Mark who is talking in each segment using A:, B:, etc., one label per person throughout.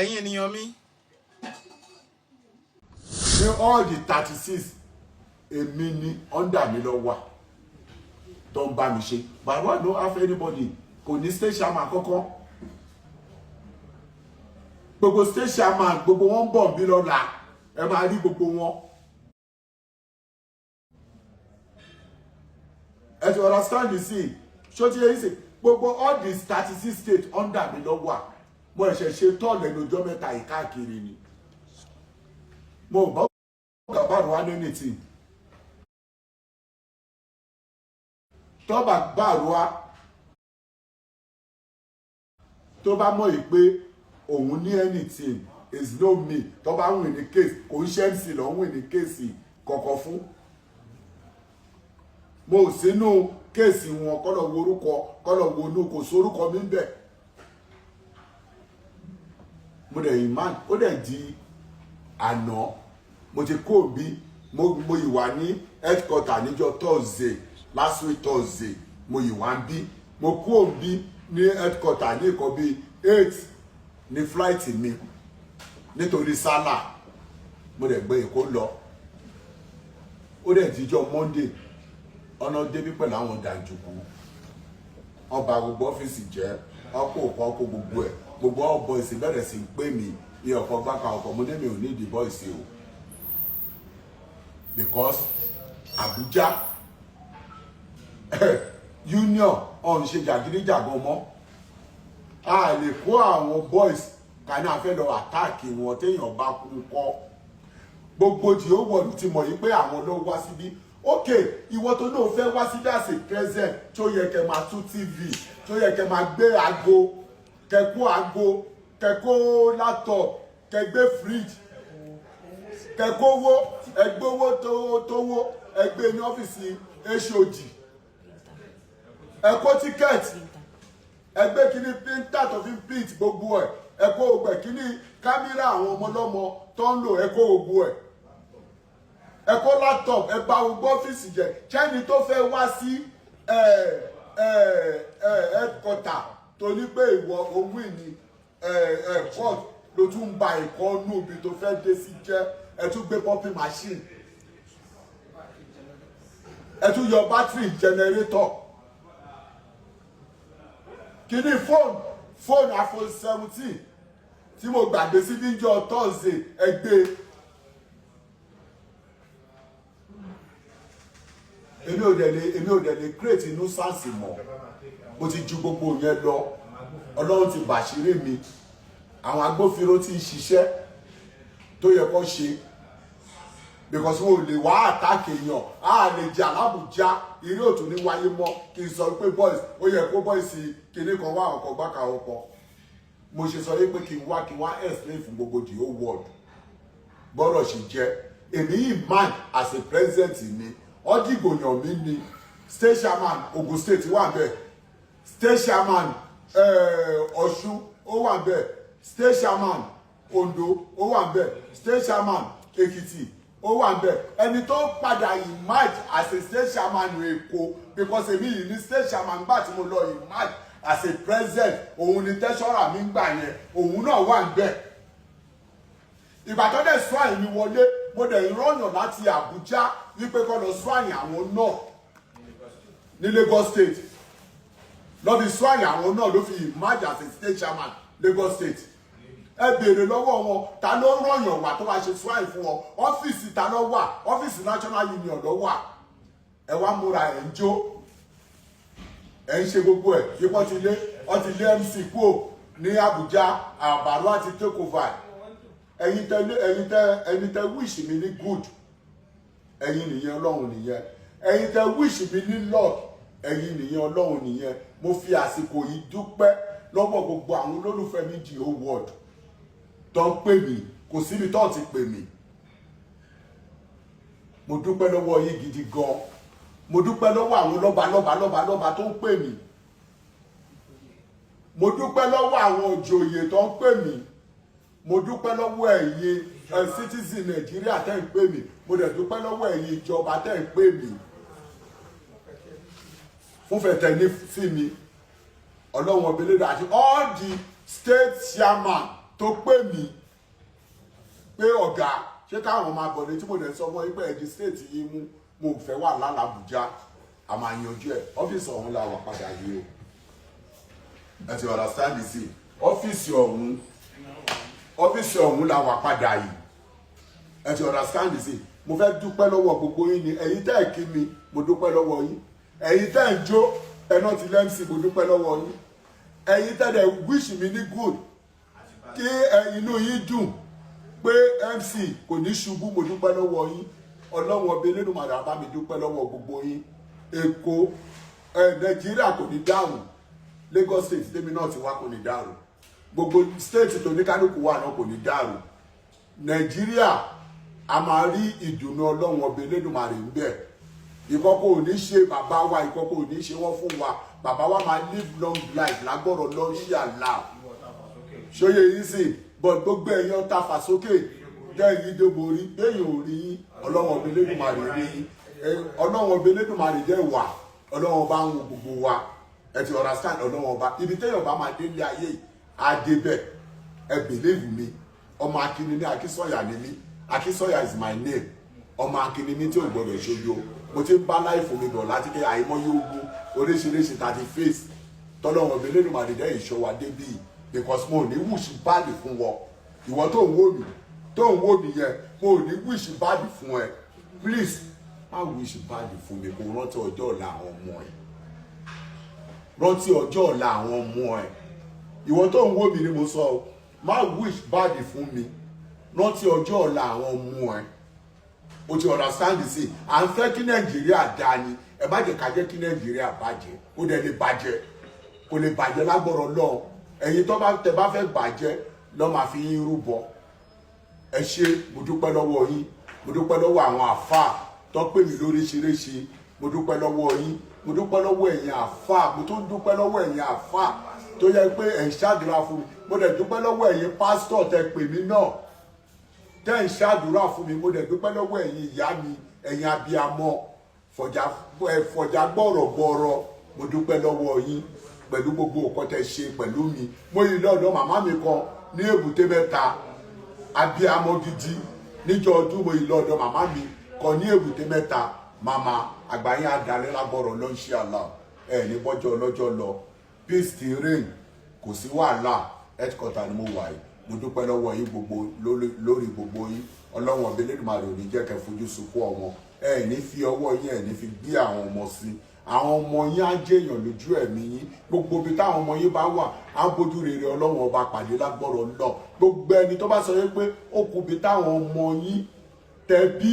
A: ẹ̀yin ènìyàn mi.
B: ní all the 36 èmi ni under mi lọ wà tó ń bá mi ṣe but I don't have anybody kò ní state chairman kankan gbogbo state chairman gbogbo wọn ń bọ̀ bí lọ́la ẹ máa rí gbogbo wọn. ẹ ti understand the scene ṣó ti yẹ ṣe gbogbo all the 36 states under mi lọ wà mo ẹ̀ṣẹ̀ ṣe tọ́ lẹ́nu ọjọ́ mẹ́ta yìí káàkiri ni mo bá bàbá wa nínú tí tọ́ba bàrúwá tó bá mọ̀ yìí pé òun ní anything is no me tó bá win ní case kò ń ṣe MC lọ win ní case kọ̀ọ̀kan fún mo sínú kéèsì wọn kọ́lọ̀ wo orúkọ kọ́lọ̀ wo inú kò sórúkọ mi ń bẹ̀ mo dẹ̀ yìí man ó dẹ̀ di àná mo ti kó bí mo yìí wà ní headquarter níjọ́ Thursday last week Thursday mo yìí wà ń bí mo kó bí ní headquarter ní nǹkan bíi 8 ní flight mi nítorí sálà mo dẹ̀ gbé Èkó lọ ó dẹ̀ dijọ́ Monday ọ̀nà débi pẹ̀lú àwọn dàjùkú ọba gbogbo ọ́fíìsì jẹ́ ọkọ̀ gbogbo ẹ̀ gbogbo ọ̀bọ̀ ìsìn bẹ̀rẹ̀ sí pé mi ní ọ̀pọ̀ gbáka ọkọ̀ mo ní mi ò ní ìdìbò ìsìn o because Abuja union ọ̀hún ṣe jàgídíjàgan mọ́ a lè kó àwọn boys ká ní afẹ́ lọ àtáàkì wọn téèyàn bá kú kọ́ gbogbo tí ó wọ̀lú ti mọ̀ yìí pé àwọn ló wá síbí ok ìwọ tó náà fẹ́ wá síbí as a president tó yẹ kẹ́ máa tú tv tó yẹ kẹ́ máa gbé aago kẹ́ kó aago kẹ́ kó laptop kẹ́ gbé fridge kẹ́ kówó ẹgbówó tówó ẹgbẹ́ ní ọ́fíìsì HOD ẹ̀kọ́ tíkẹ́ẹ̀tì ẹgbẹ́ kìíní printer tó fi print gbogbo ẹ̀ ẹ̀kọ́ ògbẹ̀ kìíní kámẹ́rà àwọn ọmọ ọlọ́mọ tó ń lò ẹ̀kọ́ gbogbo ẹ̀ ẹ̀kọ́ laptop ẹ bà gbogbo ọ́fíìsì jẹ́ kẹ́ni tó fẹ́ wá sí headquarter tó ní pé ìwọ owó ìní court ló tún ba ẹ̀kọ́ nù bí tó fẹ́ dé sí jẹ́ ẹ tún gbé pumping machine ẹ tún yọ battery generator kìíní fóònù iPhone 17 tí mo gbàgbé sí níjọ́ Thursday ẹgbẹ́ èmi ò dẹ̀ lè create nuisance mọ́ mo ti ju gbogbo yẹn lọ Ọlọ́run ti bàṣírí mi àwọn agbófinró tí ń ṣiṣẹ́ tó yẹ kó ṣe because wọn ò lè wá àtàkì èèyàn á lè jẹ alábùjá eré òtún ní wáyé mọ́ kí n sọ pé boys ó yẹ kó boys kíní kan wá ọkọ̀ gbáka ọkọ̀ mo ṣe sọ pé kí n wá explain fún gbogbo the whole world bọ́rọ̀ ṣe jẹ́ èmi yìí man as a president mi ọdìgbòyàn mi ni state chairman Ogun State wà bẹ́ẹ̀ state chairman Ọ̀ṣun ó wà bẹ́ẹ̀ state chairman Ondo ó wà bẹ́ẹ̀ state chairman Èkìtì ó wà bẹ́ẹ̀ ẹni tó padà emerge as a state chairman Èkó because èmi yìí ní state chairman gbà tí mo lọ emerge as a president òun ni treasurer mi gbà yẹn òun náà wà bẹ́ẹ̀ ìgbà tó dẹ̀ sọ àyìn mi wọlé mo dẹ̀ ìrọ̀yàn láti Àbújá wípé kọ́ lọ sọ àyìn àwọn náà ní Lagos State lọ́ fi sọ àyìn àwọn náà ló fi emerge as a state chairman Lagos State ẹ béèrè lọ́wọ́ wọn ta ló rọ̀yàn wá tó bá ṣe sọ àyìn fún wọn ọ́fíìsì ta ló wà ọ́fíìsì National Union ló wà ẹ wá múra ẹ̀ ń jó ẹ̀ ń ṣe gbogbo ẹ̀ yípo ti lé MC kúò ní Àbújá àbàrò àti take over ẹ̀yin tẹ wish mi ní good ẹ̀yin nìyẹn Ọlọ́run nìyẹn ẹ̀yin tẹ wish mi ní luck ẹ̀yin nìyẹn Ọlọ́run nìyẹn mo fi àsìkò yìí dúpẹ́ lọ́wọ́ gbogbo àwọn olólùfẹ́ mi the whole world tó ń pè mí kò síbi tó ti pè mí mo dúpẹ́ lọ́wọ́ yín gidi gan mo dúpẹ́ lọ́wọ́ àwọn lọ́ba tó ń pè mí mo dúpẹ́ lọ́wọ́ àwọn òjòyè tó ń pè mí mo dúpẹ́ lọ́wọ́ ẹ̀yin citizen Nàìjíríà tẹ́ ń pè mí mo dẹ̀ dúpẹ́ lọ́wọ́ ẹ̀yin ìjọba tẹ́ ń pè mí fún fẹ̀tẹ̀ ní sí mi Ọlọ́run ọbẹ̀lẹ́dọ̀ àti all the state chairman tó tó pè mí pé ọ̀gá ṣé káwọn máa bọ̀ ní tí mo dẹ̀ sọ mọ́ pé ẹ̀dí state yìí mú mo fẹ́ wà lálàbújá a máa yanjú ẹ̀ ọ́fíìsì ọ̀hún la wà padà yìí o ẹ ti understand sí ọ́fíìsì ọ̀hún la wà padà yìí ẹ ti understand sí mo fẹ́ dúpẹ́ lọ́wọ́ gbogbo yín ni ẹ̀yin tẹ́ ẹ̀ kí mi mo dúpẹ́ lọ́wọ́ yín ẹ̀yin tẹ́ ẹ̀ ń jó ẹ̀nà ti lẹ́mc mo dúpẹ́ lọ́wọ́ yín ẹ̀yin tẹ́ ẹ̀ wish mi ní good kí inú yín dùn pé MC kò ní ṣubú mo dúpẹ́ lọ́wọ́ yín ọlọ́wọ́ ọbẹ̀ Elédùmarè bá mi dúpẹ́ lọ́wọ́ gbogbo yín Èkó Nàìjíríà kò ní dáhùn Lagos state tèmi náà ti wá kò ní dáhùn gbogbo state tó ní kálukú wà náà kò ní dáhùn Nàìjíríà a máa rí ìdùnnú ọlọ́wọ́ ọbẹ̀ Elédùmarè ń bẹ̀ ìkọ́kọ́ ò ní ṣe bàbá wa ìkọ́kọ́ ò ní ṣe wọ́n fún wa bàbá wa máa live long life lágbọ́rọ̀ lọ yíyàlá ṣóyè yìí sì bọ̀ gbogbo èèyàn ta fà sókè jẹ́ èyí tó borí èèyàn ò rí yín ọlọ́wọ́n ọbẹ̀ Elédùmarè rí yín ọlọ́wọ́n ọbẹ̀ Elédùmarè jẹ́ wà ọlọ́wọ́n bá ń wo gbogbo wa ẹ ti understand ọlọ́wọ́n bá ibi téèyàn bá máa délé ayé àdébẹ̀ ẹ believe me ọmọ akínní ní Akínsọ́yà ní mí Akínsọ́yà is my name ọmọ akínní ní tí ò gbọdọ̀ ṣojú mo ti ń bá láìfò mi bọ̀ láti pé àìmọye ogun oríṣiríṣi tàbí face tọ́lọ́wọ́n ọbẹ̀ Elédùmarè jẹ́ ìṣọwà débì because mo ní wùsì báàdì fún wọn ìwọ tó ń wò mí yẹn mo ní wùsì báàdì fún ẹ please má wùsì báàdì fún mi kó rántí ọjọ́ ọ̀la àwọn ọmọ ẹ rántí ọjọ́ ọ̀la àwọn ọmọ ẹ ìwọ tó ń wò mí ni mo sọ ọ má wùsì báàdì fún mi rántí ọjọ́ ọ̀la àwọn ọmọ ẹ o ti understand sí à ń fẹ́ kí Nàìjíríà dá ni ẹ má jẹ́ ká jẹ́ kí Nàìjíríà bàjẹ́ ó dẹ̀ lè bàjẹ́ kò lè bàjẹ́ lágbọ̀rọ̀ lọ́ọ̀ ẹ̀yin tó bá tẹ bá fẹ́ bàjẹ́ lọ́ máa fi yín rúbọ ẹ ṣé mo dúpẹ́ lọ́wọ́ yín mo dúpẹ́ lọ́wọ́ àwọn àfáà tó pè mí lóríṣiríṣi mo dúpẹ́ lọ́wọ́ yín mo dúpẹ́ lọ́wọ́ ẹ̀yin àfáà mo tún dúpẹ́ lọ́wọ́ ẹ̀yin àfáà tó yẹ pé ẹ̀ ń ṣàdúrà fún mi mo dẹ̀ dúpẹ́ lọ́wọ́ ẹ̀yin pásítọ̀ tẹ pè mí náà tẹ́ ń ṣàdúrà fún mi mo dẹ̀ dúpẹ́ lọ́wọ́ ẹ̀yin ìyá mi ẹ̀yin abiyamọ fọ̀jà gbọ̀rọ̀gbọ̀rọ̀ mo dúpẹ́ lọ́wọ́ yín pẹ̀lú gbogbo nǹkan tẹ́ ṣe pẹ̀lú mi mo yìí lọ́dọ̀ màmá mi kan ní Èbúté Mẹ́ta abiyamọ gidi níjọ́ ọdún mo yìí lọ́dọ̀ màmá mi kan ní Èbúté Mẹ́ta màmá àgbáyé adalẹ́ lágbọ́rọ̀ ló ń ṣe àlà ẹ̀ ní bọ́jọ́ ọlọ́jọ́ lọ peace still reign kò sí wàhálà headquarter ni mo wà yìí mo dúpẹ́ lọ́wọ́ yín gbogbo lórí gbogbo yín ọlọ́wọ́n ọbẹ̀ Elédùmarè ò ní jẹ́ kẹ́ fojú sunkún ọmọ ẹ̀ ní fi ọwọ́ yín ẹ̀ ní fi gbé àwọn ọmọ sí àwọn ọmọ yín á jẹ́yàn lójú ẹ̀mí yín gbogbo ibi táwọn ọmọ yín bá wà á bójú rere ọlọ́wọ́n ọba pàdé lágbọ́rọ̀ lọ gbogbo ẹni tó bá sọ pé ó kù bí táwọn ọmọ yín tẹ̀bí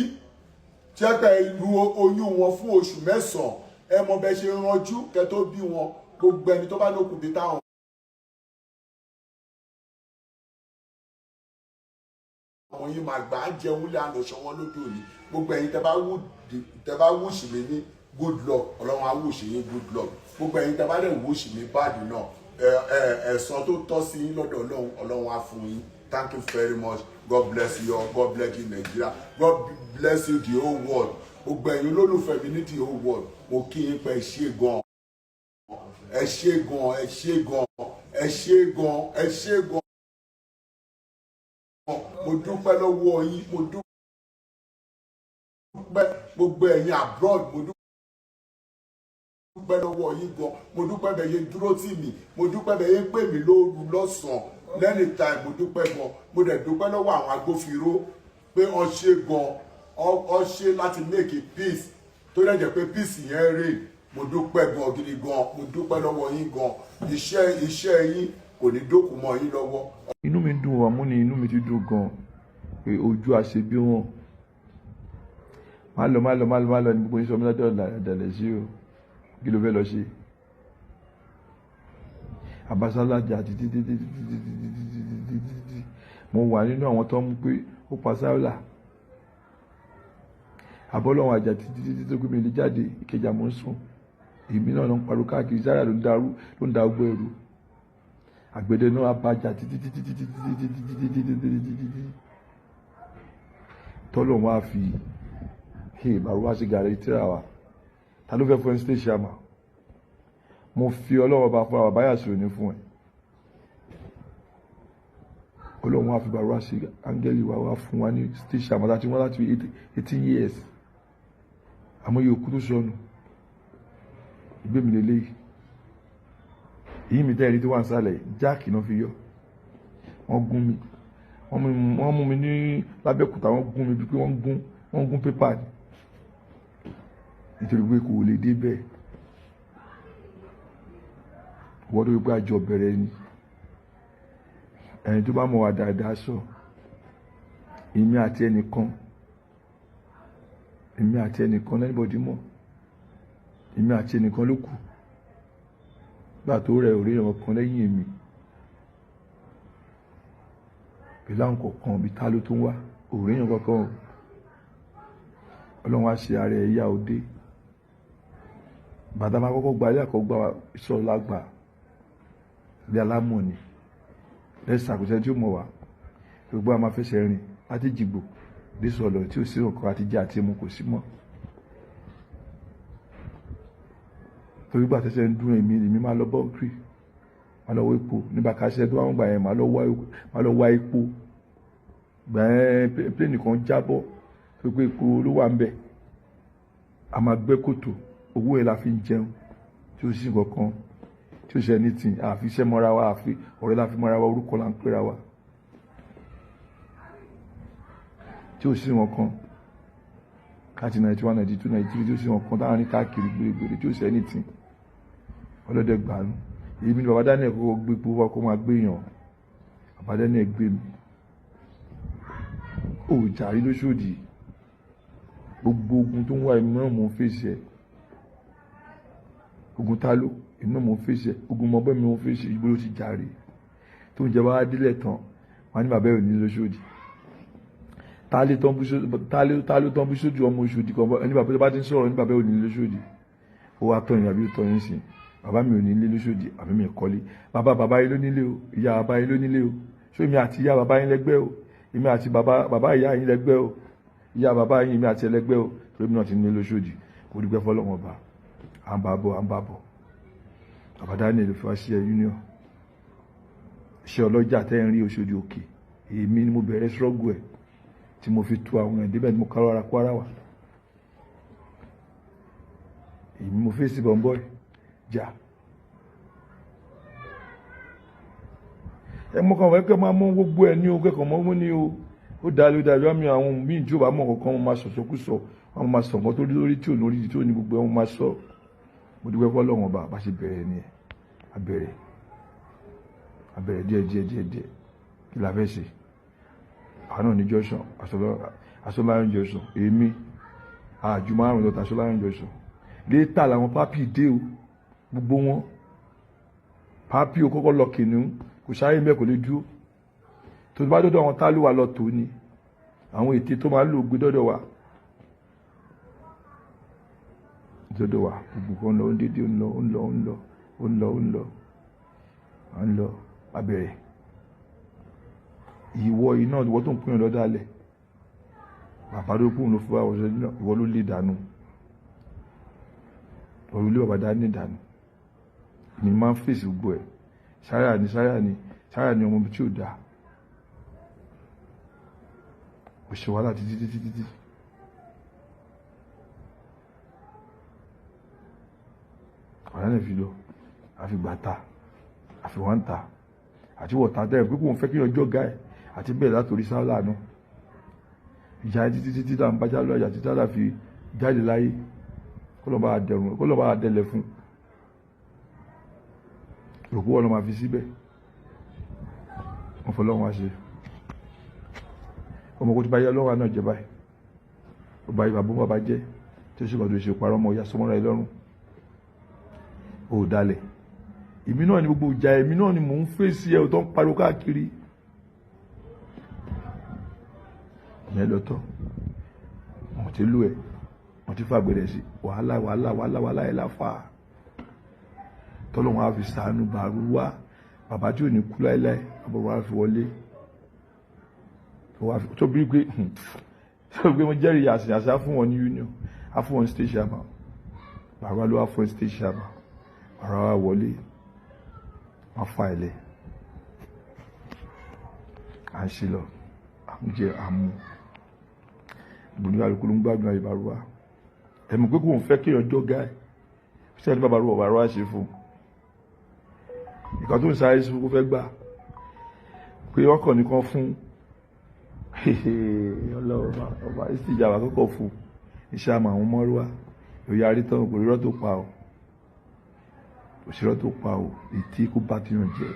B: jẹ́pẹ̀ ìlú oyún wọn fún oṣù mẹ́sàn-án ẹ mọ bẹ́ ṣe ránjú kẹ́ tó bí wọn gbogbo ẹni tó bá lókù bí táwọn ọmọ yín máa gbà á jẹun lé àlọ́ṣọ wọn lójú òní gbogbo ẹ̀yin tẹ́ bá wù sí mi ní good luck ọlọ́run á wù sí yín good luck gbogbo ẹ̀yin tẹ́ bá lè wù sí mi báàdì náà ẹ̀san tó tọ́ sí yín lọ́dọ̀ ọlọ́run á fún yín. Thank you very much. God bless you all. God bless you Nigeria. God bless you the whole world. Gbogbo ẹ̀yin olólùfẹ́ mi ní the whole world. Mo kí yín pé ẹ ṣé gan. Ẹ ṣé gan, ẹ ṣé gan, ẹ ṣé gan, ẹ ṣé gan. Mo dúpẹ́ lọ́wọ́ yín. Mo dúpẹ́ gbogbo ẹ̀yin abroad. Mo dúpẹ́ lọ́wọ́ yín gan. Mo dúpẹ́ bẹ̀ yẹn dúró tì mí. Mo dúpẹ́ bẹ̀ yẹn pè mí lóru lọ́sàn-án. Lẹ́ni time mo dúpẹ́ gan. Mo dẹ̀ dúpẹ́ lọ́wọ́ àwọn agbófinró pé ọ ṣe gan. Ọ ṣe láti make a peace. Tó dẹ̀ jẹ́ pé peace yẹn rè. Mo dúpẹ́ gan gidi gan. Mo dúpẹ́ lọ́wọ́ yín gan. Iṣẹ́ yín kò ní dókun mọ́ yín lọ́wọ́.
A: Inú mi dùn àmú ni inú mi ti dùn gan pé ojú àṣebí wọn má lọ ní gbogbo yín sọ mi lọ́jọ́ ìdàlẹ̀ sí o kí ló fẹ́ lọ ṣe àbáṣálájà títí mo wà nínú àwọn tó ń mú pé ó pa sáúlà àbọ́lọ́wọ̀n àjà títí tó gbé mi lè jáde ìkẹjà mọ́ ń sùn èmi náà ló ń pariwo káàkiri sára ló ń da ogbó ẹrù àgbẹ̀dẹ náà abájà títí tọ́lọ̀ wọn á fi ìbàrú wá sí gàrí tíra wa ta ló fẹ́ fún ẹ ní stage àmà mo fi ọlọ́wọ́ bá fún àwọn báyà sí òní fún ẹ Ọlọ́run wá fi bàrúwá sí áńgẹ́lì wá fún wa ní station àmọ́ta tí wọ́n láti 18 years àmọ́ yóò kú tó sọnù ìgbé mi lélẹ́yìí èyí mi tẹ́ẹ̀rí tó wà ń sálẹ̀ jáàkì náà fi yọ wọ́n gún mi wọ́n mú mi ní lábẹ́kúta wọ́n gún mi bí pé wọ́n gún pépà ni nítorí pé kò lè dé bẹ́ẹ̀ wọ́n tó gbé àjọ bẹ̀rẹ̀ ni ẹni tó bá mọ̀ wá dáadáa sọ èmi àti ẹnìkan lẹ́nìbọ̀dì mọ̀ èmi àti ẹnìkan ló kù gbà tó rẹ̀ òrí ẹ̀wọ̀n kan lẹ́yìn èmi pẹ̀lú àwọn kọ̀ọ̀kan bí tá ló tún wá òrí ẹ̀wọ̀n kankan Ọlọ́run á ṣe ààrẹ ẹ̀yà òde bàtà máa kọ́kọ́ gba ilé àkọ́gbà ìṣòro lágbà bí alámọ̀ ni lẹ́sìn àkùsẹ́ tí ó mọ̀ wá gbogbo àmà fẹsẹ̀ rìn láti jìgbò dé sọ̀lọ̀ tí ó sí ọkọ̀ àti jẹ́ àti ẹmu kò sí mọ́ torí gbà tẹ́sẹ̀ ń dún èmi máa lọ bọ́ǹkì máa lọ wá epo nígbà káṣẹ́ tó wọ́n gbà yẹn máa lọ wá epo gbà yẹn pléènì kan jábọ́ tó pé epo ló wà ń bẹ̀ a máa gbẹ́ kòtò owó yẹn la fi ń jẹun tí ó sì kankan tí ó ṣe ní tì àfi iṣẹ́ mọ́ra wa àfi ọ̀rẹ́ la fi mọ́ra wa orúkọ la ń pera wa tí ó sì wọn kan láti 91 92 93 tí ó sì wọn kan táwọn ní káàkiri gbèrègbèrè tí ó ṣe ní tì ọlọ́dẹ gbàánú èyí ni bàbá Daniel kọ́kọ́ gbé gbówó kó máa gbé yàn bàbá Daniel gbé mi ó jàrí lóṣòdì gbogbo ogun tó ń wá ìmú náà mò ń fèsì ẹ̀ ogun tá ló inú mò ń fèsì ẹ̀ ogun mọ́bẹ́ mi mò ń fèsì ìgbó ló ti jàre tó ń jẹ bá délẹ̀ tán wọn ní bàbá ẹ̀ ò ní lóṣòdì tá ló tán bú sójú ọmọ Òṣòdì kan ẹni bàbá tó bá ti ń sọ̀rọ̀ ní bàbá ẹ̀ ò ní lóṣòdì ó wá tọ́ ìyàbí tọ́ yín sí bàbá mi ò ní ilé lóṣòdì àbí mi kọ́lé bàbá yín ló nílé o ìyá bàbá yín ló nílé o ṣé èmi àti ìyá bàbá yín lẹ́gbẹ́ o èmi àti bàbá ìyá yín lẹ́gbẹ́ o ìyá bàbá yín èmi àti ẹlẹ́gbẹ́ o torí mi náà ti ní lóṣòdì kò dúpẹ́ fọlọ́wọ́n ọba à ń bá bọ̀ bàbá Daniel ló fi wá sí ẹ union iṣẹ́ ọlọ́jà tẹ́ ń rí Òṣòdì òkè èmi ni mo bẹ̀rẹ̀ struggle ẹ̀ tí mo fi tu àwọn ẹ̀dẹ́bẹ̀ tí mo kárọ̀ ara kó ara wa èmi mo fèsì bọ̀m̀bọ̀ jà ẹ mọ́kàn wọ́n kẹ́ máa mọ́ gbogbo ẹ̀ ní o kẹ́kọ̀ọ́ mọ́ mú ní o ó dáa àmì àwọn míì tí ó bá mọ̀ kankan wọn máa sọ̀sọ́kúsọ wọn máa sọ̀mọ́ tó lórí tí ò lórí tí ò ní gbogbo ẹ̀ wọn máa sọ mo dúpẹ́ fọ́lọ́run ọba bá ṣe bẹ̀rẹ̀ ni abẹ̀rẹ̀ díẹ̀ kí la fẹ́ ṣe àwọn náà ní jọ́sàn aṣọ́láyàn jọ́sàn èmi àjù márùn lọ́ta aṣọ́láyàn jọ́sàn létà làwọn pápí dé o gbogbo wọn pápí o kọ́kọ́ lọ kìnìún kò sáré mẹ́ kò lè dúró tó bá dọ́dọ̀ àwọn tálíwà lọ tó ní àwọn ète tó máa ń lò gbé dọ́dọ̀ wa gbogbo kan lọ ó ń dédé ó ń lọ abẹ̀rẹ̀ ìwọ iná ìwọ tó ń pín ọ̀dọ́ dálẹ̀ bàbá tó kún ló fún wa ọ̀sẹ̀ náà ìwọ ló lè dànù òrùlé bàbá dání dànù ní máa ń fèsì gbogbo ẹ̀ sáyà ni ọmọ tí ò dáa kò ṣe wàhálà títí ọ̀rẹ́ náà fi lọ àfìgbàta àfìwọ́ntà àti wọ̀ta tẹ́ pé kò ń fẹ́ kí ọjọ́ gáì àti bẹ́ẹ̀ látòrí sáálà náà ìjà títí tá ń bá jálọ àjà títí tá fi jáde láyé kọ́lọ́bà àdẹ̀lẹ̀ fún òkú ọ̀nà máa fi síbẹ̀ wọ́n fọlọ́wọ́n wá ṣe ọmọ kó ti bá yẹ lọ́wọ́ náà jẹ báyìí ó bá ìbàbọ́ bàbá jẹ́ tí ó ṣe kọ̀dọ̀ ṣe parọ́ ọmọ ìyá sọmọ́ra ẹ lọ́rùn ó dalẹ̀ èmi náà ni gbogbo ìjà èmi náà ni mò ń fèsì ẹ̀ tó ń pariwo káàkiri ìyẹn lọ́tọ̀ wọ́n ti lú ẹ̀ wọ́n ti fàgbẹ̀rẹ̀ sí wàhálà ẹ̀ láfà tọ́lọ́wọ́n á fi sàánú bàrú wá bàbá tí ò ní kú láíláí àbọ̀wọ́ á fi wọlé tó bí pé mo jẹ́rìí àṣà fún wọn ní union á fún wọn station àmà bàbá ló wá fún station àmà bàbá wá wọlé wọ́n fa ilẹ̀ à ń ṣe lọ àmújẹ àmú ìbùnú àlùkò ló ń gbádùn ayé Bárúwá ẹ̀mí pé kò ń fẹ́ kéèyàn jọ́gá ẹ̀ ṣé ẹni Bárúwá ṣe fún ìkan tó ń sáré sí kó fẹ́ gbà pé ọkàn nìkan fún ọba ìsìjàmbá kọ́kọ́ fún iṣẹ́ àmọ́ àwọn Márúwá yóò yarí tán kò rírọ́ tó pa ọ́ òṣèré tó pa ọ́ ètí kó bá ti yàn jẹ́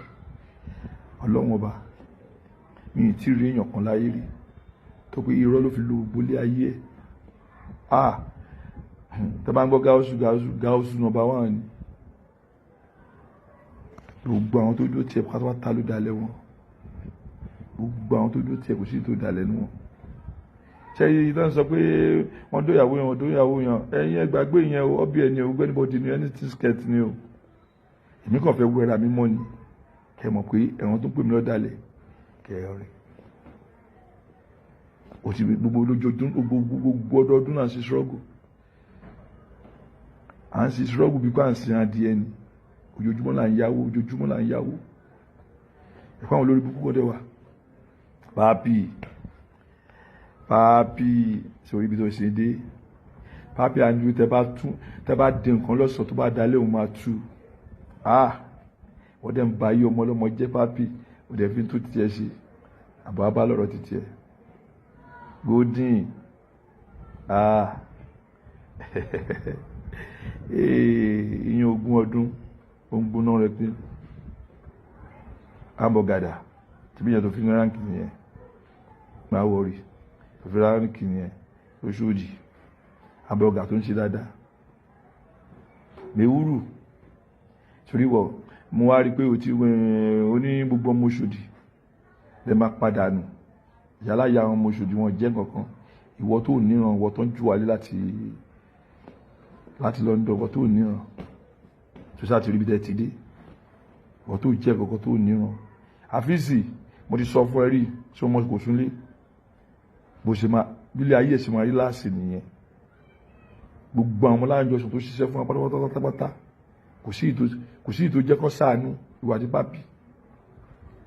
A: ọlọ́run ọba mi ì tí rí èèyàn kan láyé rí tó pé irọ́ ló fi lo gbolé ayé ẹ̀ tẹ́ bá ń gbọ́ gáúsù nọ́mbà 1 ni gbogbo àwọn tó dúró tiẹ̀ pátápátá ló dalẹ̀ wọn gbogbo àwọn tó dúró tiẹ̀ kò sí tó dalẹ̀ nù wọn ṣe yìí tó ń sọ pé wọ́n dóyàwó yẹn ẹ̀yin ẹgbàgbé yẹn o ọbí ẹni o gbẹ́nibọ́dì ni ẹni tí skirt ni o èmi kàn fẹ́ wẹ́ra mi mọ́ ni kẹ́ mọ̀ pé ẹ̀wọ̀n tó pè mí lọ́dàlẹ̀ kẹrin o ti gbogbo gbogbo ọdọọdún náà sí ṣọ́gù à ń sí ṣọ́gù bí kò à ń sin adìẹ ni ojoojúmọ́ là ń yáwó ẹ̀fọ́ àwọn olórí búkú kọ́dẹ̀ wà pápí sórí ibi tó ṣe dé pápí àńjú tẹ bá dé nǹkan lọ́sọ̀ tó bá dalẹ̀ òun máa tú wọ́n dẹ̀ ń bá yí ọmọ ọlọ́mọ jẹ́ pápí ó dẹ̀ fi ń tó tiẹ̀ ṣe àbọ̀ abá lọ́rọ̀ ti tiẹ̀ golden ìyẹn 20 ọdún ó ń gbóná rẹ pé àbọ̀gàdà tí bí yẹn tó fi ń ránkì nìyẹn máa wọrí tó fi ránkì nìyẹn Òṣòdì àbọ̀gà tó ń ṣe dáadáa mẹ́wúrù torí wọ̀ mo wá rí pé o ní gbogbo ọmọ Òṣòdì lè máa padà nù yálà ya àwọn ọmọ Òṣòdì wọn jẹ́ kankan ìwọ tó níran ìwọ tó ń jù wálé láti London ìwọ tó níran tó sáà ti rí bí tẹ́ ti dé ìwọ tó jẹ́ kankan tó níran àfíìsì mo ti sọ fún ẹ rí tí ọmọ kò súnlé bó ṣe máa bílé ayé ṣe máa rí láàsì nìyẹn gbogbo àwọn ọmọláńjọsùn tó ṣiṣẹ́ fún apátápátá kò sí ìtò jẹ́ kọ́ sáànú ìwà tí pápí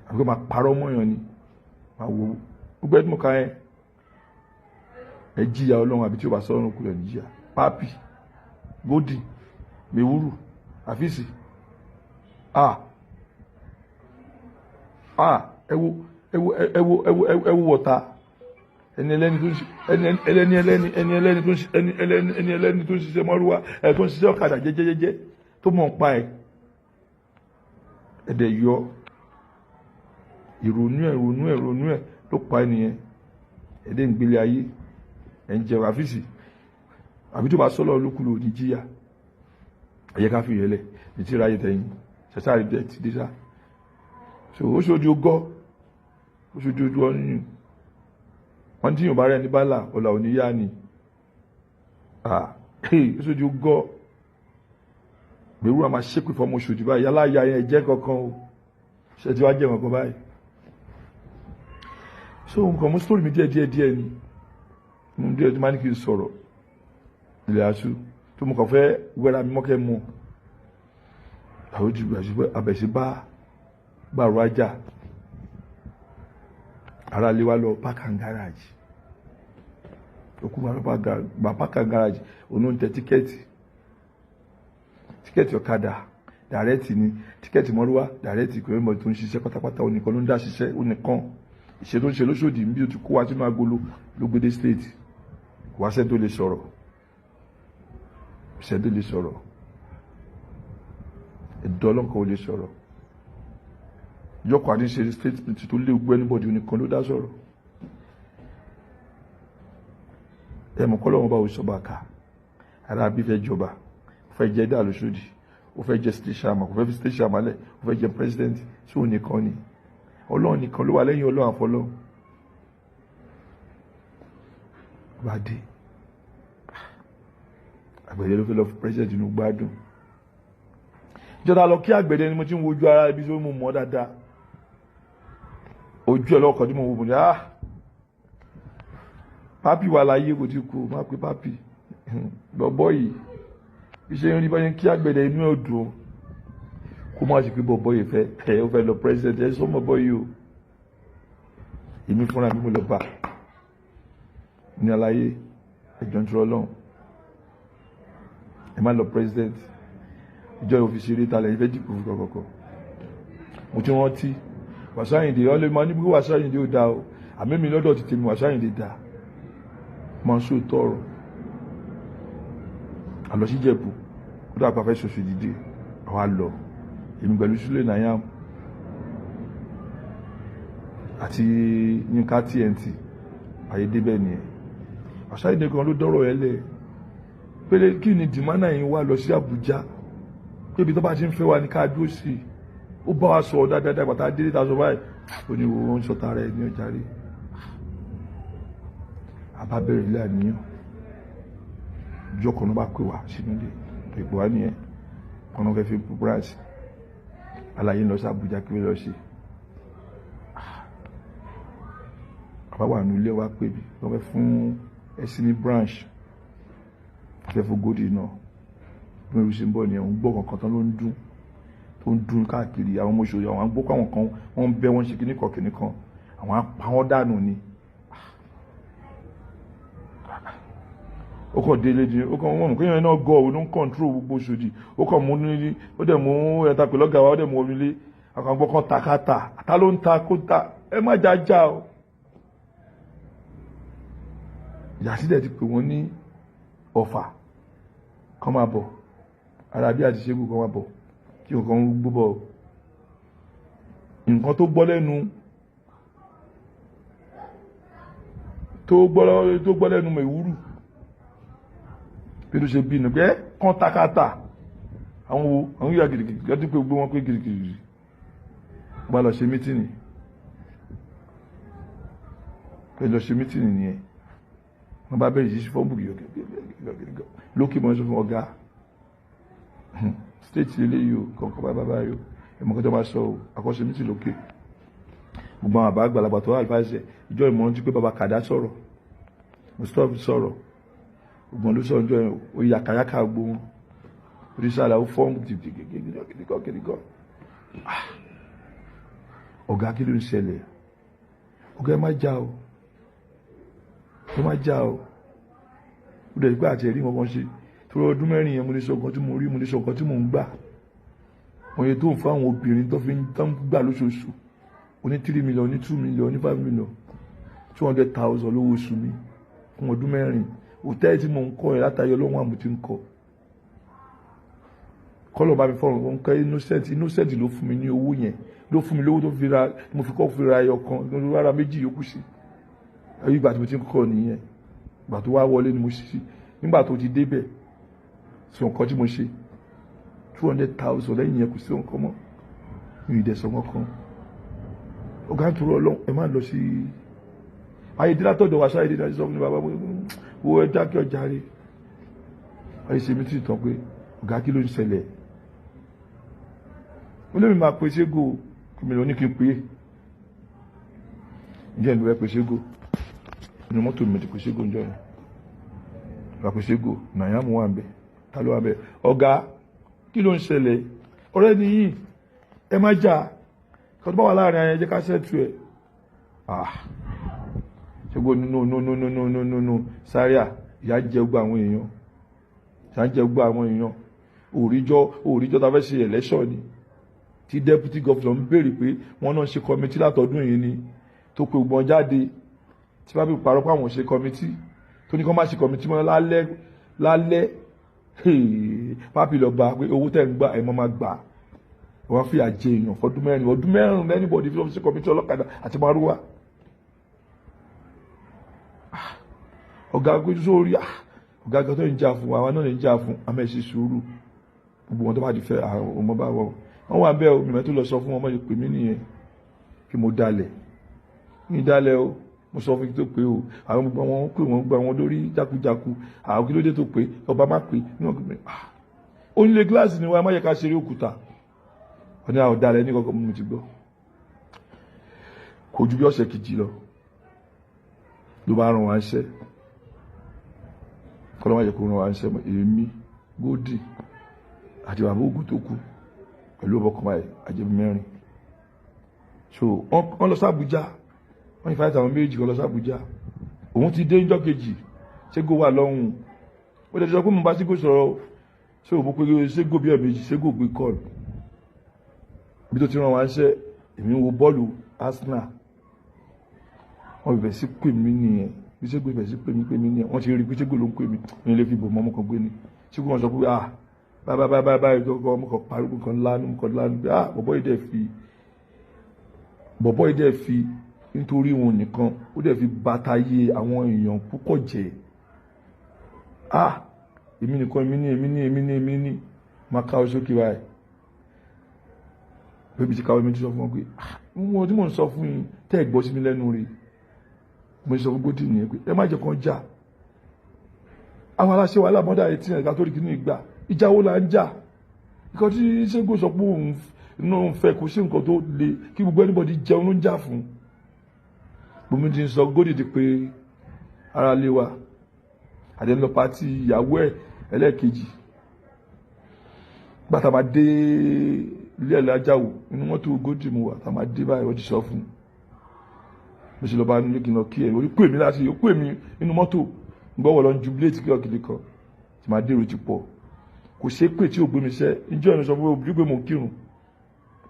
A: àbíkọ́ máa parọ́ mọ́yàn ni máa wo gbogbo ẹ̀dùn ká ẹ jíya ọlọ́run àbí tí ó bá sọ́run òkú rẹ̀ níjíya pápí gódì mẹ́wúrù àfíìsì ẹwú wọ̀ta ẹni ẹlẹ́ni tó ń ṣiṣẹ́ Márúwá tó ń ṣiṣẹ́ ọ̀kadà jẹ́jẹ́jẹ́jẹ́ tó mọ̀ ń pa ẹ̀dẹ̀ yọ ìrònú ẹ̀ ló pa ènìyàn ẹ̀dẹ̀ ń gbélé ayé ẹ̀ ń jẹun àfíìsì àbí tó bá sọ́lọ́ olókùlò ní jíyà ẹ̀yẹ ká fi yẹlẹ̀ ní tí ráyè tẹ̀yìn ṣẹ̀ṣàrí dẹ̀ ti dé sá so ó ṣojú ojú ọ́nìyàn wọ́n tí yóò bá rẹ̀ ní bálà ọ̀là òníyá ni ó ṣojú gọ́ gbèrú àmà ṣépè fọmọ Òṣòdì báyìí yálà ya ẹ̀ jẹ́ kankan o ṣe tí wá jẹ́ kankan báyìí so nǹkan mú sítórì mi díẹ̀ ni mo díẹ̀ tó máa ní kí n sọ̀rọ̀ ilẹ̀ aṣú tó mo kàn fẹ́ wẹ́ra mi mọ́kẹ́ mu àwọn ojú àbẹ̀sí bá gbàrú ajá ara lé wa lọ park and garage òkú wa lọ park and garage òun ń tẹ tíkẹ́ẹ̀tì ọ̀kadà dàrẹ́tì ni tíkẹ́ẹ̀tì Márúwá dàrẹ́tì kò mọ̀ tó ń ṣiṣẹ́ pátápátá onìkan ló ń dá ṣiṣẹ́ onìkan ìṣe tó ń ṣe lóṣòdì bí o ti kó wa sínú agolo ló gbédé state kò wá sẹ́ni tó lè sọ̀rọ̀ ẹ̀dọ́ ọlọ́nkọ̀ ò lè sọ̀rọ̀ yọkọ̀ àdíṣe statement tó lé gbé anybody onìkan ló dá sọ̀rọ̀ ẹ̀mọ̀ kọ́lọ́wọ́n bá òṣìṣọ́ba ká ara bí fẹ́ jọba ó fẹ́ jẹ́ dá lóṣòdì ó fẹ́ jẹ́ state chairman kò fẹ́ fi state chairman lẹ̀ ó fẹ́ jẹ́ president tí ò nìkan ni ọlọ́run nìkan ló wà lẹ́yìn ọlọ́run àfọlọ́ bá dé àgbẹ̀dẹ ló fẹ́ lọ fún president inú gbádùn ìjọba lọ kí àgbẹ̀dẹ ni mo ti ń wojú ara ibi tó mú mọ́ dáadáa ojú ẹ̀ lọ́kọ̀ tí mo wò mọ́ ní pápí wà láyé kò tí kú má pé pápí bọ́bọ́ yìí iṣẹ́ ń rí báyẹn kí àgbẹ̀dẹ inú ẹ̀ dùn kó má ṣe pé bọ́bọ́ yìí ó fẹ́ lọ president ẹ̀ sọ́mọ́ bọ́ yìí o èmi fúnra mi mo lọ bá ní aláyé ẹjọ́ ń tọrọ lọ́hùn ẹ má lọ president ìjọ òfìsì rí talẹ̀ ìfẹ́ dìbò fún kọ̀kọ̀kọ̀ mo ti rántí Wasiu Ayinde ọlẹ́ máa ní bí Wasiu Ayinde ó dáa o àmẹ́mi lọ́dọ̀ ti tèmi Wasiu Ayinde dáa máa ń sọ tọrọ àlọ́ sí Ìjẹ̀bú ó dà pàfẹ́ ṣoṣù dìde àwa lọ èmi pẹ̀lú Sule Nayam àti Yinka TNT ayédébẹ̀ nìyẹn Wasiu Ayinde kan ló dọ́rọ̀ ẹ lẹ̀ pé kí ni dìmánà yìí wá lọ sí Àbújá pé ibi tó bá ti ń fẹ́ wa ní ká dúró sí i ó bá wa sọ dáadáa pàtàkì délé ta sọ báyìí ó ní wo ń sọta rẹ ní ọjà rí àbábẹ̀rẹ̀ ilé àníyàn ìjọ kan ló bá pè wá sínú ilé ìpò wá nìyẹn kan náà fẹ́ fi búráìsì àlàyé lọ sí Àbújá kí wọ́n lọ ṣe àbáwá nù ilé wa pè mí wọ́n fẹ́ fún ẹsìn ní branch fẹ́ fún gòdì náà bí wọ́n ṣe ń bọ̀ nìyẹn òun gbọ́ kankan tán ló ń dún tó ń dún káàkiri àwọn ọmọ ìṣòro àwọn agbókò àwọn kan wọ́n ń bẹ́ wọ́n ṣe kíní kan àwọn apá wọn dànù ni ó kàn délé di ó kàn wọ́n kéèyàn náà gọ́ òun ló ń kọ́ńtró gbogbo Òṣòdì ó kàn mú ní ó dẹ̀ mú ẹ̀ta pẹ̀lú ọ̀gá wa ó dẹ̀ mú omi lé àwọn agbọ́ kan takata àtà ló ń ta kó ta ẹ má jájá o ìyàsídẹ̀ ti pè wọ́n ní Ọ̀fà kọ́ máa bọ̀ Arábí àti Ṣẹ́gun kọ́ máa bọ̀ kí nǹkan ń gbóbọ̀ nǹkan tó gbọ́ lẹ́nu Mẹ̀wúrù bí ló ṣe bí nù pé kán takata àwọn yíya gìrìgìrì gẹ́gẹ́ pé gbogbo wọn pé gìrìgìrì wọ́n bá lọ ṣe mítìnì nìyẹn wọ́n bá bẹ̀rẹ̀ sí fọ́ọ̀mù lókè mọ́ sọ fún ọ̀gá state eléyìí o kọ̀ọ̀kan bá yóò ẹ̀mọ́kọ́ tó bá sọ o àkọsí mítì lókè gbogbo àwọn àbá àgbàlagbà tó wà àlùfáàṣẹ ìjọ ìmọ̀ràn tí pé bàbá Kàdá sọ̀rọ̀ Mustapha sọ̀rọ̀ gbogbo ló sọ̀rọ̀ ìjọ oyè àkàyàkà gbogbo wọn oríṣàlà ó fọ́ọ̀mù kìdìkọ́ ọ̀gá kí ló ń ṣẹlẹ̀ ọ̀gá ẹ má já o ó dẹ̀ gbà àti ẹ̀rí wọn kan ṣe torí ọdún mẹ́rin yẹn mo ní sọ nǹkan tí mo rí mo ní sọ nǹkan tí mo ń gbà wọ́n yẹ tó ń fún àwọn obìnrin tó fi ń gbà lóṣooṣù ó ní 3 million ní 2 million ní 5 million 200,000 lówó oṣù mi fún ọdún mẹ́rin òtẹ́ẹ̀lì tí mo ń kọ́ ẹ̀ látàyọ lọ́wọ́ àmì tí ń kọ́ kọ́lọ̀ bá mi fọ́rùn wọn kẹ́ innocent ló fún mi ní owó yẹn ló fún mi lówó tó fi ra mo fi kọ́ fi ra ẹyọ kan lórí rárá méjì yòókù sí ẹ̀yí ìgbà tí mo ti ń kọ́ nìyẹn ìgbà tó wá wọlé ni mo ṣí nígbà tó ti débẹ̀ sí nǹkan tí mo ṣe 200,000 lẹ́yìn yẹn kò sí nǹkan mọ́ mi ì dẹ̀sọ̀ kankan ọ̀gá ń turọ̀ ọlọ́run ẹ má lọ sí ayédèlá tọ̀dọ̀ wá sáyé dídá sọ fún mi bàbá wo ẹ dákẹ́ ọjà rẹ̀ ayé ṣe mi tí ì tán pé ọ̀gá kí ló ń ṣẹlẹ̀ ó lé mi máa pe Ṣégò kí mi lọ ní kí n pè é ǹjẹ́ ìlú ẹ pe Ṣégò inú mọ́tò mi ti pe Ṣégò ń jọ yẹn ìgbà pe Ṣégò Nayam wà ń bẹ̀ ta ló wà ń bẹ̀ ọ̀gá kí ló ń ṣẹlẹ̀ ọ̀rẹ́ ni yìí ẹ má jà kọ́ tó bá wà láàrin ayẹyẹ ká ṣẹ́tù ẹ̀ Ṣégò no Zaria ìyá jẹ gbogbo àwọn èèyàn òòríjọ́ ta fẹ́ ṣe election ni tí deputy governor ń béèrè pé wọ́n náà ṣe committee látọdún yìí ni tó pe gbọ́n jáde tí bá bí parọ́ pé àwọn ṣe committee tó ní kọ́ má ṣe committee mọ́ lálẹ́ pápí lọ bá pé owó tẹ̀ ń gbà ẹ̀ mọ́ máa gbà wọ́n fi àjẹ èèyàn fọdún mẹ́rin lẹ́nìbọ̀dì fi ṣe committee ọlọ́kadà àti márúwá ọ̀gá gbójú sórí ọ̀gá tó ń jà fún àwọn náà ń jà fún àmọ́ ẹ̀ṣẹ̀ sùúrù gbogbo wọn tó bá di fẹ́ àwọn ọmọ bá wọ́n wà bẹ́ẹ̀ o mímẹ́ tó lọ sọ fún ọmọ yìí pè mí nìyẹn kí mo dalẹ̀ ní dalẹ̀ o mo sọ fún kí tó pé o àwọn gbogbo wọn pè wọ́n gba wọn lórí jákujáku àwọn kí ló dé tó pé ọba má pè níwọ̀n kí onílé gíláàsì ni wọ́n má yẹ ká ṣeré òkúta wọ́n ní àwọn dalẹ̀ ní kọ́kọ́ mo ti gbọ́ kò ju bí ọ̀sẹ̀ kejì lọ ló bá rán wa ń ṣẹ́ kọ́lọ́ máa jẹ́ kó rán wa ń ṣẹ́ èmi Gódì àti bàbá Ògùn tó kú pẹ̀lú ọkọ̀ báyìí àjẹbí mẹ́rin so wọ́n lọ sí Àbújá wọ́n invite àwọn méjì kan lọ sí Àbújá òun ti dé níjọ́ kejì Ṣégò wà lọ́hùn ó dẹ̀ ti sọ pé mo bá Ṣégò sọ̀rọ̀ ṣé òun pé Ṣégò bí ẹ̀mejì Ṣégò gbé kọ́ọ̀lù bí tó ti rán wa ṣẹ́ èmi ń wo bọ́ọ̀lù Arsenal wọ́n bẹ̀rẹ̀ sí pè mí nìyẹn bí Ṣégò bẹ̀rẹ̀ sí pè mí nìyẹn wọ́n ti rí pé Ṣégò ló ń pè mí ní ilé fìbò mọ́ ọmọkan gbé ni Ṣégò wọn sọ pé báyìí tó ọmọkan pariwo kan lánàá bí bọ̀bọ́ yìí dẹ̀ fi nítorí wọn nìkan ó dẹ̀ fi bàtàyé àwọn èèyàn púpọ̀ jẹ́ èmi nìkan máa ká oṣù kí báyìí bébí ti káwé mi ti sọ fún wọn pé wọn tí mò ń sọ fún yín tẹ́ ẹ̀ gbọ́ sí mi lẹ́nu rí mo sọ fún Gódì nìyẹn pé ẹ má jẹ́ kàn jà àwọn aláṣẹ wa lábọ́dá etí ẹ̀ka tó rí kí ní ìgbà ìjà wo là ń jà nǹkan tí Ṣégò sọ pé òun náà ń fẹ́ kó sí nǹkan tó le kí gbogbo anybody jẹun ló ń jà fún gbogbo ti ń sọ Gódì di pé ara lé wa àdéhùn lọ pàtí ìyàwó ẹ̀ ẹlẹ́ẹ̀kejì gbàtà máa dé ilé ẹ̀ lájáwò inú mọ́tò Gódì mu wà tá máa dé báyìí wọ́n ti sọ fún mo sì lọ bá nílé kí n lọ kí ẹ̀ orí pè mí láti ó pè mí inú mọ́tò gbọ́wọ́ lọ jubilate kí ọ̀kìlì kan tí máa dèrò ti pọ̀ kò ṣe pé tí ó gbé mi ṣẹ́ ìjọ ìrìnsọ fún obìnrin pé mo kírun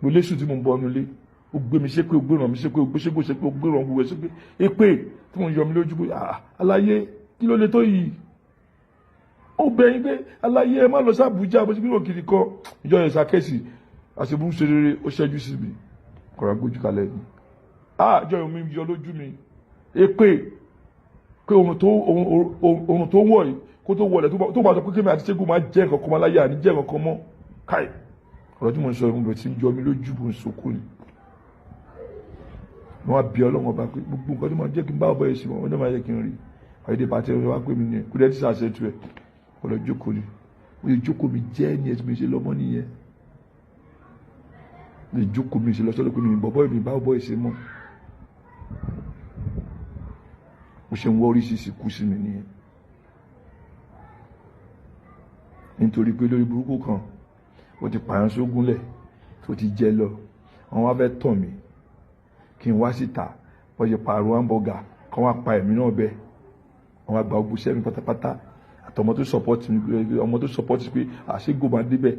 A: mo léṣù tí mo ń bọ ọ́nú ilé ó gbé mi ṣe pé ó gbé ràn mí ṣe pé ó gbé ṣe pé ó gbé ràn gbogbo ẹ̀ ṣe pé èpè tí mo ń yọ mi lójú pé aláyé kí ló lè tó yìí ó bẹ̀yìn pé aláyé ẹ má lọ sí Àbújá bó ṣe bí òkìlì kan ìjọ yẹn ṣàkẹ́sì àṣebú ṣe rere ó ṣẹ́jú sí mi kọ̀ọ̀rọ̀ gbójú kalẹ̀ ni ìjọ yẹn mi yọ lójú mi èpè pé ohun tó wọ̀ yìí kó tó wọlé tó bá sọ pé kémi àti Ṣégò máa jẹ́ nǹkan kan máa láyé àní jẹ́ nǹkan kan mọ́ káì ọ̀rọ̀ tí mo ń sọ ìmúbẹ̀ tí ń jọ mi lójú bó ń sọkún ni wọ́n wá bí Ọlọ́run ọba pé gbogbo nǹkan tí mo jẹ́ kí n bá ọ̀bọ̀ yìí sí wọn wọ́n náà máa yẹ kí n rí àyèdè pàtẹ́ wọn wá pè mí nìyẹn kó dẹ́ ti sàṣẹ tu ẹ̀ kó lọ jókòó ni mo yẹ jókòó mi jẹ́ ni ẹ̀sìn mi ṣe lọ́mọ nìyẹn mo yẹ jókòó mi ṣe lọ́sọ́dọ̀ pé mi bọ̀bọ̀ mi bá ọ̀bọ̀ yìí ṣe mọ́ mo ṣe ń wọ́ oríṣiríṣi kú sí mi nìyẹn nítorí pé lórí burúkú kan ó ti pààyàn sógúnlẹ̀ tó ti jẹ lọ wọn wá fẹ́ tàn mí kí n wá síta wọ́n ṣe pààrọ̀ hamburger kan wá pa ẹ̀mí náà bẹ́ẹ̀ wọ́n wá gba ogun sẹ́mi pátápátá àtọmọ tó support mi ọmọ tó support pé Ṣégò máa débẹ̀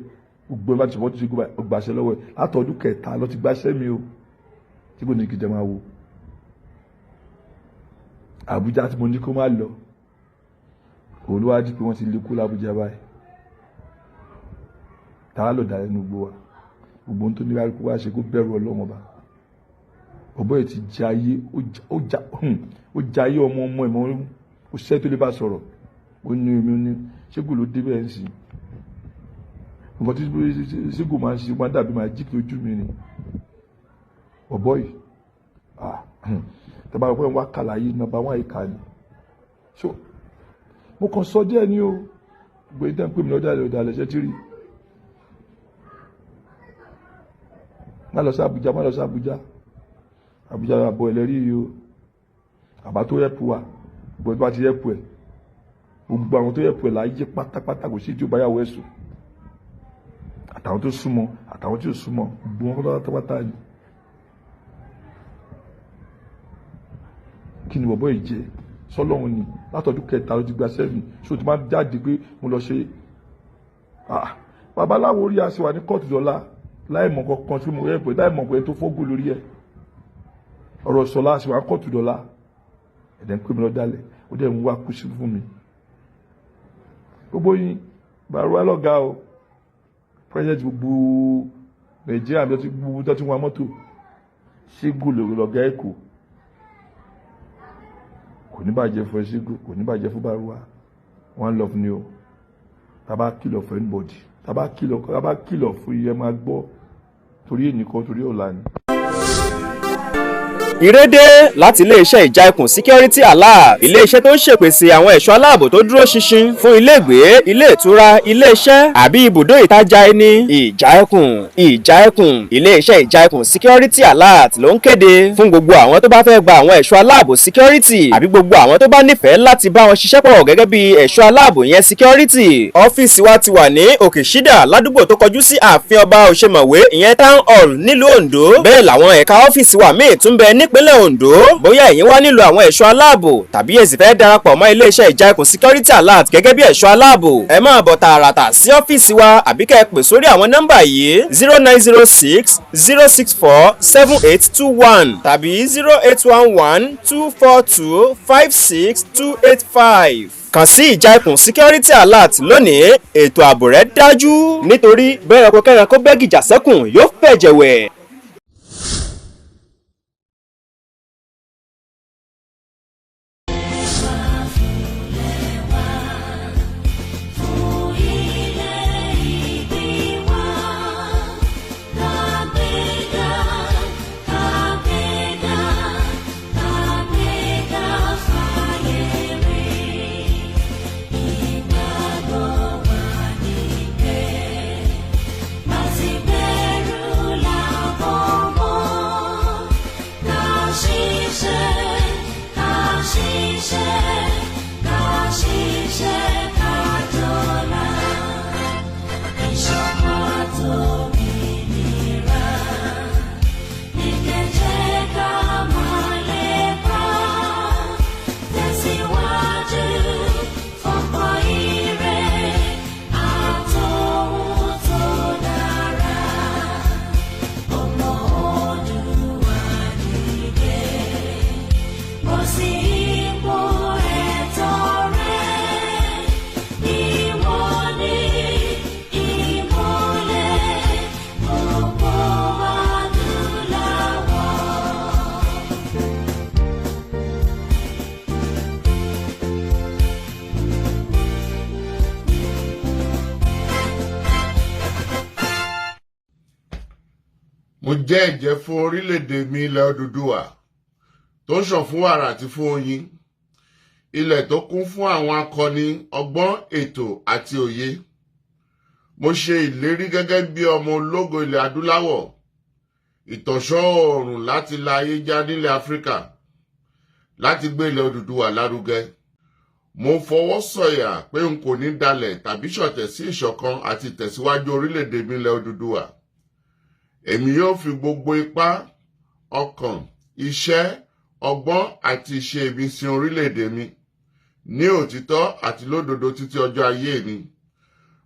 A: gbogbo ẹgbẹ́ tó support Ṣégò gbàṣẹ lọ́wọ́ ẹ̀ látọdún kẹta lọ ti gbàṣẹ mi o tí kò ní kí jẹ máa wo Àbújá tí mo ní kó má lọ olúwájú pé wọ́n ti lè kú l'Àbújá báyìí tàwa lọ dàrẹ́ nu gbogbo wa gbogbo ohun tó ní wáyé kó wá ṣe kó bẹ̀rù Ọlọ́run ọba ọ̀bọ̀ yìí ti jẹ ayé ó jẹ ayé ọmọ ẹ̀mọ́ ó ṣẹ́ tó lè bá sọ̀rọ̀ ó ní omi ní Ṣégò ló dé bẹ́ẹ̀ sí nǹkan tí Ṣégò máa ń ṣe máa dàbí máa jí kí ojú mi ni ọ̀bọ̀ yìí tẹ́bá ọ̀pọ̀ wá kàlàyé nọ́mbà wọn ìka ni so mo kàn sọ díẹ̀ ní o gbé ní tẹ́ǹpé mi lọ́dàlẹ̀ ṣẹ́ tí rí má lọ sí Àbújá àbọ̀ ẹlẹ́rí yìí o àbá tó yẹ̀pù wa gbogbo tó bá ti yẹ̀pù ẹ̀ gbogbo àwọn tó yẹ̀pù ẹ̀ láyé pátápátá kò sí tí ó bá yàwó ẹ̀sùn àtàwọn tó súnmọ́ àtàwọn tí ò súnmọ́ gbogbo wọn pátápátá ni kí ni bọ̀bọ̀ yìí jẹ́ sọ́lọ́run ni látọ̀dún kẹta ló ti gba sẹ́mi ṣó ti máa jáde pé mo lọ ṣe babaláwo orí àṣewà ní kóòtù dọ́là láìmọ̀ kankan tí mo rẹ̀ pé láìmọ̀ pé tó fọ́gùn lórí ẹ̀ ọ̀rọ̀ sọ̀lá àṣewà ní kóòtù dọ́là ẹ̀dẹ̀ ń pè mí lọ́dálẹ̀ ó dẹ̀ ń wá kú sí fún mi gbogbo yín Bárúwá lọ́gàá o president gbogbo Nàìjíríà mi gbogbo tó ti wá mọ́tò Ṣégò lọ́gàá Èkó kò ní bàjẹ́ fún Ṣégò kò ní bàjẹ́ fún Bárúwá one love ni o tàbá kìlọ̀ fún anybody tàbá kìlọ̀ fún iye máa gbọ́ torí ènìkan torí ọ̀la ni.
C: Ìrédé láti iléeṣẹ́ Ìjà-Ikùn Security Alert, iléeṣẹ́ tó ń ṣèpèsè àwọn ẹ̀ṣọ́ aláàbò tó dúró ṣinṣin fún ilégbèé, ilé ìtura, iléeṣẹ́ àbí ibùdó ìtajà ẹni. Ìjà-Ikùn iléeṣẹ́ Ìjà-Ikùn Security Alert ló ń kéde fún gbogbo àwọn tó bá fẹ́ gba àwọn ẹ̀ṣọ́ aláàbò security àbí gbogbo àwọn tó bá nífẹ̀ẹ́ láti bá wọn ṣiṣẹ́ pọ̀ gẹ́gẹ́ bí ẹ̀ṣọ́ aláàbò yẹn security. Ọ́fíìsì wa ti wà ní Òkè-Ṣídà ládùúgbò tó kọjú sí ààfin ọba Òṣèmọ̀wé ìyẹn Town Hall nílùú Oǹdó. Bẹ́ẹ̀ làwọn ẹ̀ka ọ́fíìsì wa míì tún bẹ ní nípínlẹ̀ Ondo bóyá ẹ̀yin wá nílò àwọn ẹ̀ṣọ́ aláàbò tàbí ẹ sì fẹ́ darapọ̀ mọ́ iléeṣẹ́ ìjà ẹkùn Security Alert gẹ́gẹ́ bí ẹ̀ṣọ́ aláàbò ẹ máa bọ̀ tààràtà sí ọ́fíìsì wa àbí kẹ́ ẹ pè sórí àwọn nọ́mbà yìí 0906 064 7821 tàbí 0811 242 56285. kàn sí ìjà ẹkùn Security Alert lónìí ètò ààbò rẹ̀ dájú nítorí bẹ́ẹ̀ ẹranko kẹ́ranko bẹ́gìjà sẹ́kùn yóò fẹ̀jẹ̀wẹ̀.
B: Mo jẹ́ ẹ̀jẹ́ fún orílẹ̀-èdè mi ilẹ̀ Odùduwà tó ń ṣàn fún wàrà àti fún oyin, ilẹ̀ tó kún fún àwọn akọni ọgbọ́n ètò àti òye. Mo ṣe ìlérí gẹ́gẹ́ bí ọmọ ológo ilẹ̀ adúláwọ̀, ìtànṣán oòrùn láti la ayé já nílẹ̀ Áfíríkà, láti gbé ilẹ̀ Odùduwà lárugẹ. Mo fọwọ́ sọ̀yà pé n kò ní dalẹ̀ tàbí ṣọ̀tẹ̀ sí ìṣọ̀kan àti ìtẹ̀síwájú orílẹ̀-èdè mi ilẹ̀ Odùduwà. Èmi yóò fi gbogbo ipá, ọkàn, iṣẹ́, ọgbọ́n àti ìṣe mi sin orílẹ̀-èdè mi ní òtítọ́ àti lódodo títí ọjọ́ ayé mi.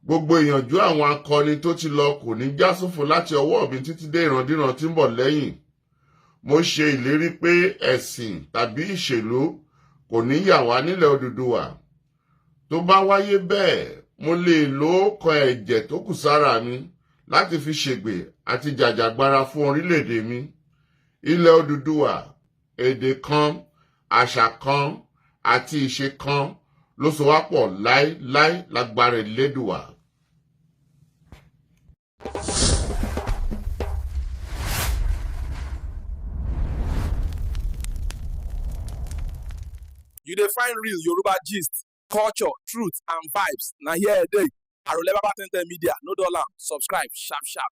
B: Gbogbo ìyànjú àwọn akọni tó ti lọ kò ní já sófo láti ọwọ́ mi títí dé ìrandíran tí ń bọ̀ lẹ́yìn. Mo ṣe ìlérí pé ẹ̀sìn tàbí ìṣèlú kò ní yà wá nílẹ̀ Odùduwà. Tó bá wáyé bẹ́ẹ̀, mo lè lo ọ̀kan ẹ̀jẹ̀ tó kù sára mi láti fi ṣègbè àti jàjàgbara fún orílẹ̀-èdè mi. Ilẹ̀ Odùduwà, èdè kan, àṣà kan àti ìṣe kan ló so wá pọ̀ láéláé lágbára Elédùwà.
D: You dey find real Yoruba gist, culture, truth and vibes na here e dey. Arole Baba 1010 Media, no dull am, subscribe sharp sharp.